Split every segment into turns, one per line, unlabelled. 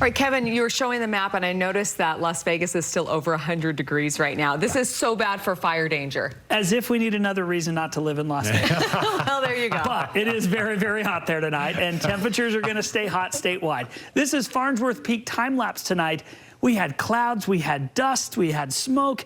right, Kevin, you were showing the map, and I noticed that Las Vegas is still over 100 degrees right now. This is so bad for fire danger.
As if we need another reason not to live in Las Vegas.
Well, there you go.
But it is very, very hot there tonight, and temperatures are going to stay hot statewide. This is Farnsworth Peak time-lapse tonight. We had clouds, we had dust, we had smoke.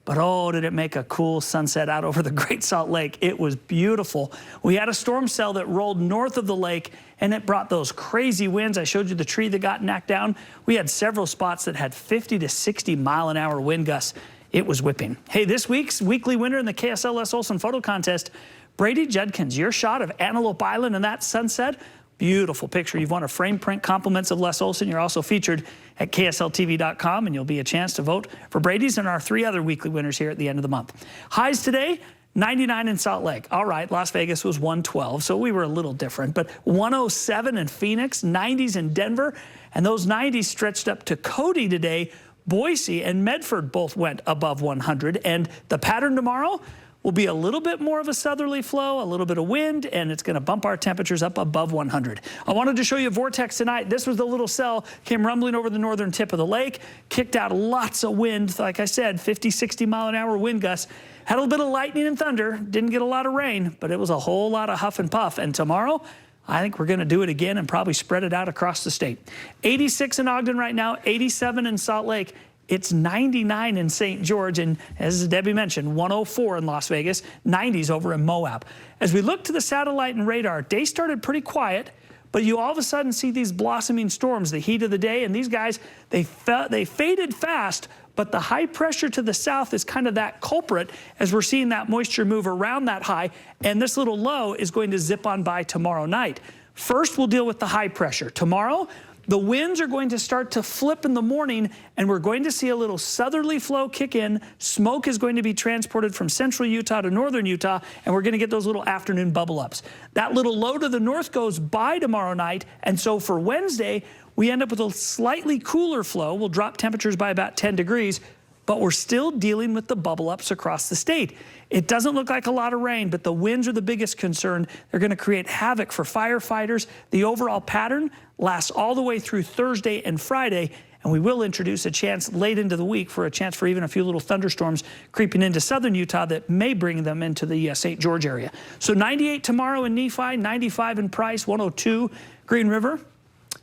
But oh, did it make a cool sunset out over the Great Salt Lake. It was beautiful. We had a storm cell that rolled north of the lake, and it brought those crazy winds. I showed you the tree that got knocked down. We had several spots that had 50 to 60 mile-an-hour wind gusts. It was whipping. Hey, this week's weekly winner in the KSL Les Olson photo contest, Brady Judkins, your shot of Antelope Island and that sunset. Beautiful picture. You've won a frame print compliments of Les Olson. You're also featured at KSLTV.com, and you'll be a chance to vote for Brady's and our 3 other weekly winners here at the end of the month. Highs today, 99 in Salt Lake. All right, Las Vegas was 112, so we were a little different. But 107 in Phoenix, 90s in Denver, and those 90s stretched up to Cody today. Boise and Medford both went above 100, and the pattern tomorrow will be a little bit more of a southerly flow, a little bit of wind, and it's going to bump our temperatures up above 100. I wanted to show you a vortex tonight. This was the little cell, came rumbling over the northern tip of the lake, kicked out lots of wind. Like I said, 50, 60 mile-an-hour wind gusts. Had a little bit of lightning and thunder. Didn't get a lot of rain, but it was a whole lot of huff and puff. And tomorrow, I think we're going to do it again and probably spread it out across the state. 86 in Ogden right now, 87 in Salt Lake. It's 99 in St. George, and as Debbie mentioned, 104 in Las Vegas, 90s over in Moab. As we look to the satellite and radar, day started pretty quiet, but you all of a sudden see these blossoming storms, the heat of the day, and these guys, they faded fast, but the high pressure to the south is kind of that culprit as we're seeing that moisture move around that high, and this little low is going to zip on by tomorrow night. First, we'll deal with the high pressure. Tomorrow, the winds are going to start to flip in the morning, and we're going to see a little southerly flow kick in. Smoke is going to be transported from central Utah to northern Utah, and we're going to get those little afternoon bubble ups. That little low to the north goes by tomorrow night, and so for Wednesday, we end up with a slightly cooler flow. We'll drop temperatures by about 10 degrees, but we're still dealing with the bubble ups across the state. It doesn't look like a lot of rain, but the winds are the biggest concern. They're going to create havoc for firefighters. The overall pattern lasts all the way through Thursday and Friday, and we will introduce a chance late into the week for a chance for even a few little thunderstorms creeping into southern Utah that may bring them into the St. George area. So 98 tomorrow in Nephi, 95 in Price, 102 Green River.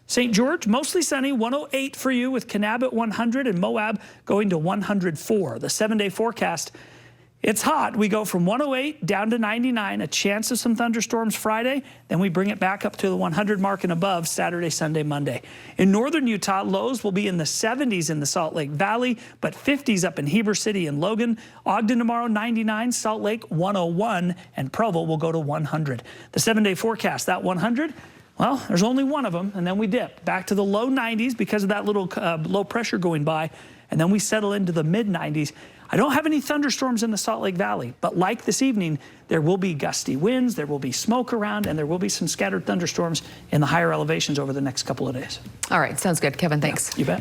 St. George, mostly sunny, 108 for you with Kanab at 100 and Moab going to 104. The 7-day forecast, it's hot. We go from 108 down to 99, a chance of some thunderstorms Friday. Then we bring it back up to the 100 mark and above Saturday, Sunday, Monday. In northern Utah, lows will be in the 70s in the Salt Lake Valley, but 50s up in Heber City and Logan. Ogden tomorrow, 99, Salt Lake, 101, and Provo will go to 100. The 7-day forecast, that 100, well, there's only one of them, and then we dip back to the low 90s because of that little low pressure going by, and then we settle into the mid-90s. I don't have any thunderstorms in the Salt Lake Valley, but like this evening, there will be gusty winds, there will be smoke around, and there will be some scattered thunderstorms in the higher elevations over the next couple of days.
All right, sounds good. Kevin, thanks.
Yeah, you bet.